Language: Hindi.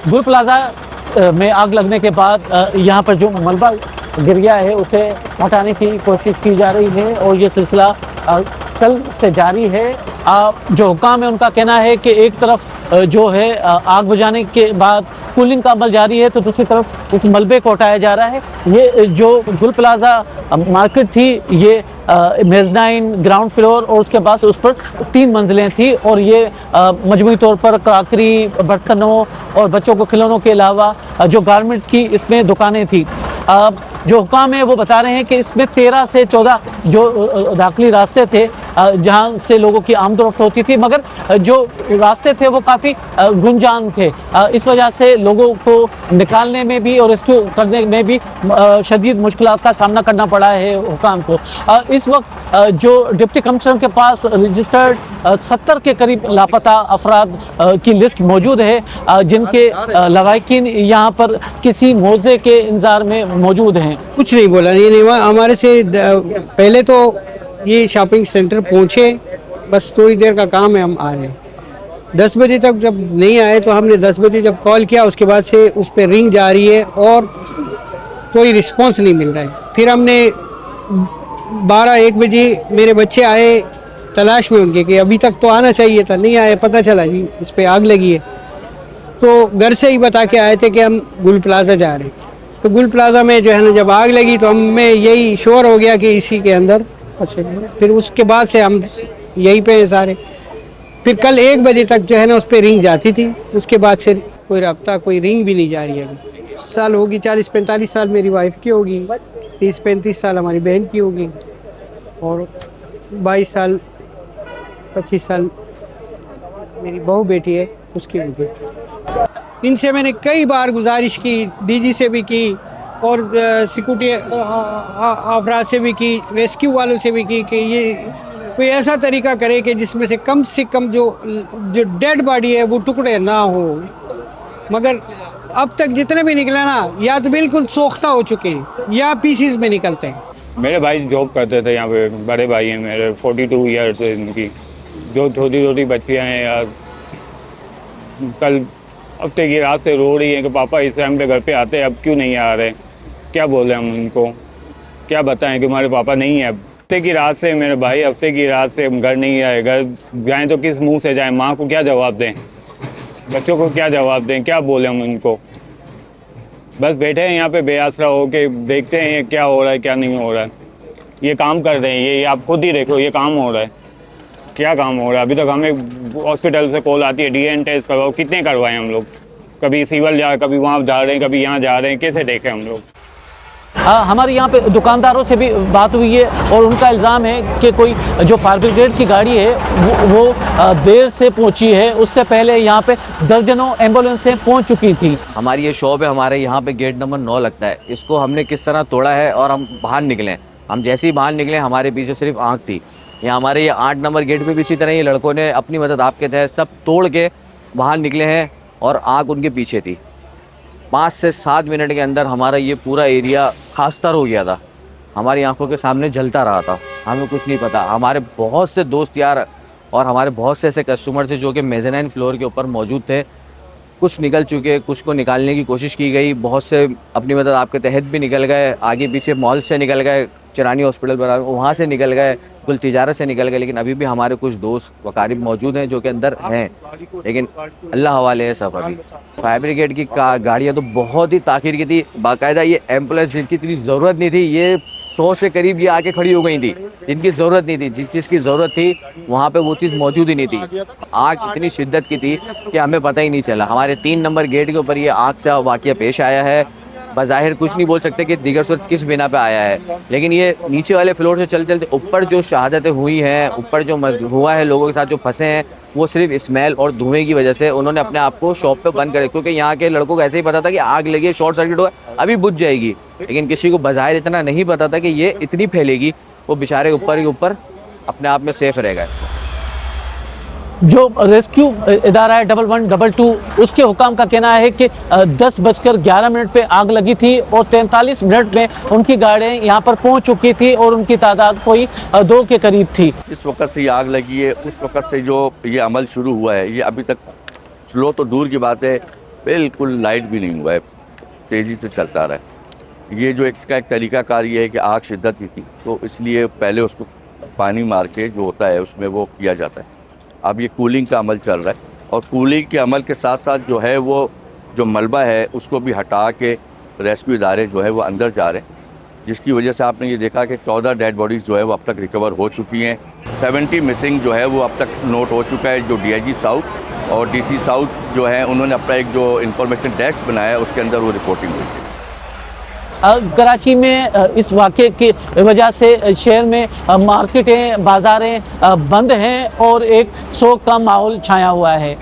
गुल प्लाजा में आग लगने के बाद यहाँ पर जो मलबा गिर गया है उसे हटाने की कोशिश की जा रही है और ये सिलसिला कल से जारी है। जो हुकाम है उनका कहना है कि एक तरफ जो है आग बुझाने के बाद कूलिंग का अमल जारी है, तो दूसरी तरफ इस मलबे को हटाया जा रहा है। ये जो गुल प्लाजा मार्केट थी ये मेजनाइन, ग्राउंड फ्लोर और उसके बाद उस पर 3 मंजिलें थी और ये मजमूई तौर पर क्रॉकरी, बर्तनों और बच्चों को खिलौनों के अलावा जो गारमेंट्स की इसमें दुकानें थी। जो हुकाम है वो बता रहे हैं कि इसमें 13 से 14 जो दाखिली रास्ते थे जहां से लोगों की आमदोरफ्त होती थी, मगर जो रास्ते थे वो काफ़ी गुंजान थे। इस वजह से लोगों को निकालने में भी और रेस्क्यू करने में भी शदीद मुश्किलात का सामना करना पड़ा है हुकाम को। इस वक्त जो डिप्टी कमिश्नर के पास रजिस्टर्ड 70 के करीब लापता अफराद की लिस्ट मौजूद है, जिनके लवाकिन यहाँ पर किसी मौजे के इंतजार में मौजूद हैं। कुछ नहीं बोला, नहीं हमारे से पहले तो ये शॉपिंग सेंटर पहुँचे, बस थोड़ी देर का काम है, हम आ रहे हैं। 10 बजे तक जब नहीं आए तो हमने 10 बजे जब कॉल किया उसके बाद से उस पर रिंग जा रही है और कोई रिस्पांस नहीं मिल रहा है। फिर हमने 12-1 बजे मेरे बच्चे आए तलाश में उनके कि अभी तक तो आना चाहिए था, नहीं आए, पता चला जी इस पर आग लगी है। तो घर से ही बता के आए थे कि हम गुल प्लाजा जा रहे हैं। तो गुल प्लाजा में जो है ना जब आग लगी तो हमें यही श्योर हो गया कि इसी के अंदर फंसे। फिर उसके बाद से हम यहीं पे हैं सारे। फिर कल 1 बजे तक जो है ना उस पर रिंग जाती थी, उसके बाद से कोई रब्ता, कोई रिंग भी नहीं जा रही है। अभी साल होगी, 40-45 साल मेरी वाइफ की होगी, 30-35 साल हमारी बहन की होगी और 22 साल 25 साल मेरी बहू बेटी है उसकी होगी। इनसे मैंने कई बार गुजारिश की, डीजी से भी की और सिक्योरिटी अफराद से भी की, रेस्क्यू वालों से भी की कि ये कोई ऐसा तरीका करे कि जिसमें से कम जो डेड बॉडी है वो टुकड़े ना हो। मगर अब तक जितने भी निकले ना या तो बिल्कुल सोख्ता हो चुके हैं या पीसीज में निकलते हैं। मेरे भाई जॉब करते थे यहाँ पे, बड़े भाई हैं मेरे, 42 ईयर्स है इनकी, जो छोटी छोटी बच्चियाँ हैं यार। कल हफ्ते की रात से रो रही हैं कि पापा इस टाइम पे घर पे आते हैं, अब क्यों नहीं आ रहे। क्या बोले हम उनको, क्या बताएं कि हमारे पापा नहीं है। हफ्ते की रात से मेरे भाई, हफ्ते की रात से हम घर नहीं आए। घर जाएँ तो किस मुंह से जाएं, माँ को क्या जवाब दें, बच्चों को क्या जवाब दें, क्या बोले हम उनको। बस बैठे हैं यहाँ पे बेआसरा हो के, देखते हैं क्या हो रहा है क्या नहीं हो रहा है। ये काम कर रहे हैं, ये आप खुद ही देखो, ये काम हो रहा है, क्या काम हो रहा है। अभी तक हमें हॉस्पिटल से कॉल आती है डीएनए टेस्ट करवाओ, कितने करवाएं हम लोग। कभी सिविल जा, कभी वहाँ जा रहे हैं, कभी यहाँ जा रहे हैं, कैसे देखें हम लोग। हमारे यहाँ पे दुकानदारों से भी बात हुई है और उनका इल्ज़ाम है कि कोई जो फायर ब्रिगेड की गाड़ी है वो देर से पहुँची है, उससे पहले यहाँ पे दर्जनों एम्बुलेंसें पहुँच चुकी थी। हमारी ये शॉप है, हमारे यहाँ पे गेट नंबर 9 लगता है। इसको हमने किस तरह तोड़ा है और हम बाहर निकले। हम जैसे ही बाहर निकले हमारे पीछे सिर्फ आँख थी। यहाँ हमारे ये 8 नंबर गेट पे भी इसी तरह ये लड़कों ने अपनी मदद आपके तहत सब तोड़ के बाहर निकले हैं और आग उनके पीछे थी। 5 से 7 मिनट के अंदर हमारा ये पूरा एरिया खासतर हो गया था, हमारी आंखों के सामने जलता रहा था। हमें कुछ नहीं पता। हमारे बहुत से दोस्त यार और हमारे बहुत से ऐसे कस्टमर थे जो कि मेज़नाइन फ्लोर के ऊपर मौजूद थे। कुछ निकल चुके, कुछ को निकालने की कोशिश की गई, बहुत से अपनी मदद आपके तहत भी निकल गए, आगे पीछे मॉल से निकल गए, चिरानी हॉस्पिटल बना वहाँ से निकल गए, कुल तिजारत से निकल गए। लेकिन अभी भी हमारे कुछ दोस्त वकारिब मौजूद हैं जो कि अंदर हैं, लेकिन अल्लाह हवाले है सब। अभी फायर ब्रिगेड की गाड़ियाँ तो बहुत ही ताख़ीर की थी। बाकायदा ये एम्बुलेंस जिनकी इतनी ज़रूरत नहीं थी, ये 100 से करीब ये आके खड़ी हो गई थी। जिनकी ज़रूरत नहीं थी, जिस चीज़ की ज़रूरत थी वहाँ पे वो चीज़ मौजूद ही नहीं थी। आग इतनी शिद्दत की थी कि हमें पता ही नहीं चला। हमारे 3 नंबर गेट के ऊपर ये आग से वाक़या पेश आया है। बज़ाहिर कुछ नहीं बोल सकते कि दीगर सूरत किस बिना पे आया है, लेकिन ये नीचे वाले फ्लोर से चलते चलते ऊपर जो शहादतें हुई हैं, ऊपर जो हुआ है लोगों के साथ जो फंसे हैं, वो सिर्फ स्मेल और धुएं की वजह से उन्होंने अपने आप को शॉप पे बंद कर, क्योंकि यहाँ के लड़कों को ऐसे ही पता था कि आग लगी है, शॉर्ट सर्किट हुआ, अभी बुझ जाएगी। लेकिन किसी को बज़ाहिर इतना नहीं पता था कि ये इतनी फैलेगी। वो बेचारे ऊपर ही ऊपर अपने आप में सेफ रह गए। जो रेस्क्यू इदारा है 1122 उसके हुकाम का कहना है कि 10:11 पे आग लगी थी और 43 मिनट में उनकी गाड़ियाँ यहाँ पर पहुँच चुकी थी और उनकी तादाद कोई 2 के करीब थी। इस वक्त से ये आग लगी है, उस वक्त से जो ये अमल शुरू हुआ है, ये अभी तक स्लो तो दूर की बात है, बिल्कुल लाइट भी नहीं हुआ है, तेज़ी से चलता रहा है। ये जो इसका एक तरीकाकार ये है कि आग शिद्दत की थी तो इसलिए पहले उसको पानी मार के जो होता है उसमें वो किया जाता है। अब ये कूलिंग का अमल चल रहा है और कूलिंग के अमल के साथ साथ जो है वो जो मलबा है उसको भी हटा के रेस्क्यू इदारे जो है वो अंदर जा रहे हैं, जिसकी वजह से आपने ये देखा कि 14 डेड बॉडीज़ जो है वो अब तक रिकवर हो चुकी हैं। 70 मिसिंग जो है वो अब तक नोट हो चुका है। जो DIG साउथ और DC साउथ जो है उन्होंने अपना एक जो इंफॉर्मेशन डेस्क बनाया है उसके अंदर वो रिपोर्टिंग हुई है। कराची में इस वाक़े की वजह से शहर में मार्केटें बाज़ारें बंद हैं और एक शोक का माहौल छाया हुआ है।